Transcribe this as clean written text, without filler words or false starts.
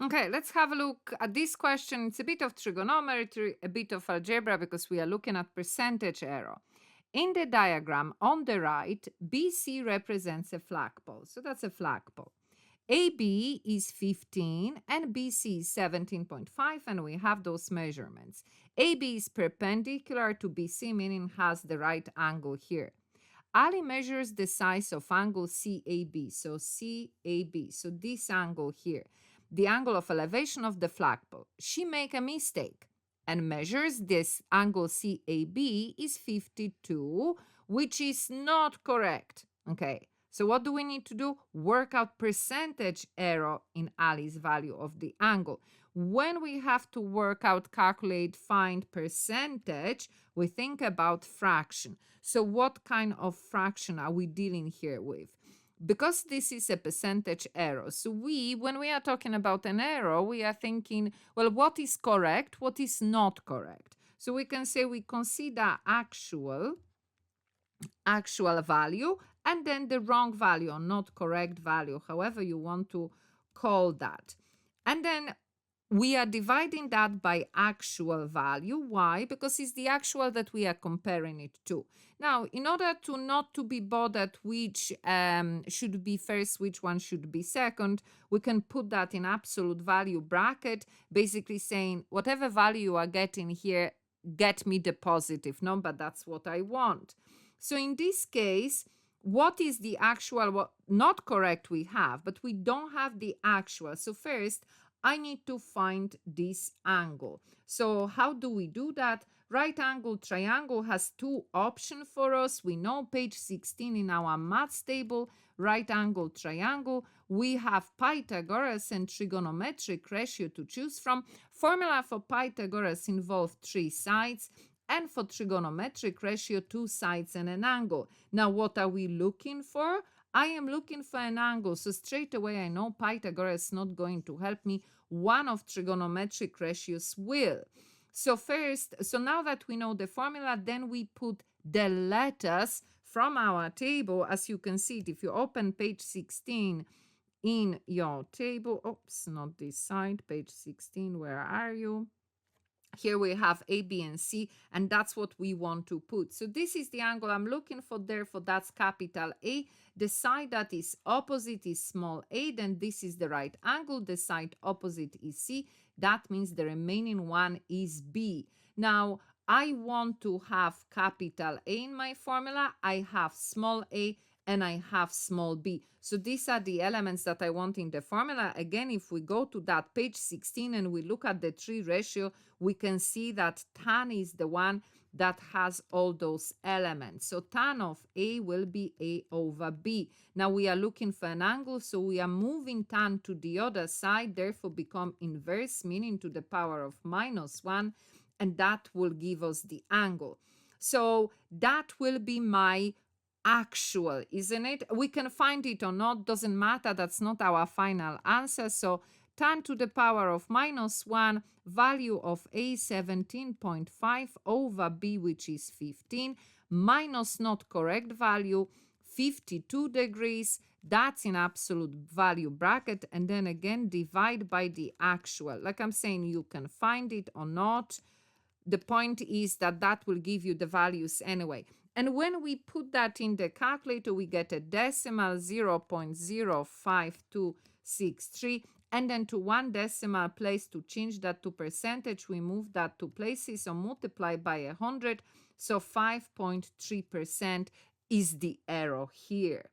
Okay, let's have a look at this question. It's a bit of trigonometry, a bit of algebra, because we are looking at percentage error. In the diagram on the right, BC represents a flagpole. So that's a flagpole. AB is 15 and BC is 17.5, and we have those measurements. AB is perpendicular to BC, meaning has the right angle here. Ali measures the size of angle CAB, so CAB, so this angle here, the angle of elevation of the flagpole. She make a mistake and measures this angle CAB is 52, which is not correct. Okay, so what do we need to do? Work out percentage error in Ali's value of the angle. When we have to work out, calculate, find percentage, we think about fraction. So what kind of fraction are we dealing here with? Because this is a percentage error, so when we are talking about an error, we are thinking, well, what is correct, what is not correct? So we can say we consider actual value and then the wrong value or not correct value, however you want to call that. And then we are dividing that by actual value. Why? Because it's the actual that we are comparing it to. Now, in order to not to be bothered which should be first, which one should be second, we can put that in absolute value bracket, basically saying whatever value you are getting here, get me the positive number. That's what I want. So in this case, what is the actual, what not correct we have, but we don't have the actual. So first, I need to find this angle. So how do we do that? Right angle triangle has two options for us. We know page 16 in our maths table, right angle triangle. We have Pythagoras and trigonometric ratio to choose from. Formula for Pythagoras involve 3 sides, and for trigonometric ratio, 2 sides and an angle. Now, what are we looking for? I am looking for an angle, so straight away I know Pythagoras is not going to help me. One of trigonometric ratios will. So now that we know the formula, then we put the letters from our table. As you can see it, if you open page 16 in your table, oops, not this side, page 16, where are you? Here we have A, B, and C, and that's what we want to put. So this is the angle I'm looking for, therefore that's capital A. The side that is opposite is small a, then this is the right angle. The side opposite is C. That means the remaining one is B. Now, I want to have capital A in my formula. I have small a and I have small b. So these are the elements that I want in the formula. Again, if we go to that page 16 and we look at the 3 ratio, we can see that tan is the one that has all those elements. So tan of A will be A over B. Now we are looking for an angle, so we are moving tan to the other side, therefore become inverse, meaning to the power of -1, and that will give us the angle. So that will be my actual, isn't it? We can find it or not, doesn't matter, that's not our final answer. So tan to the power of -1, value of A 17.5 over B, which is 15, minus not correct value, 52 degrees, that's in absolute value bracket, and then again divide by the actual. Like I'm saying, you can find it or not. The point is that that will give you the values anyway. And when we put that in the calculator, we get a decimal 0.05263, and then to 1 decimal place to change that to percentage, we move that to places or multiply by 100. So 5.3% is the error here.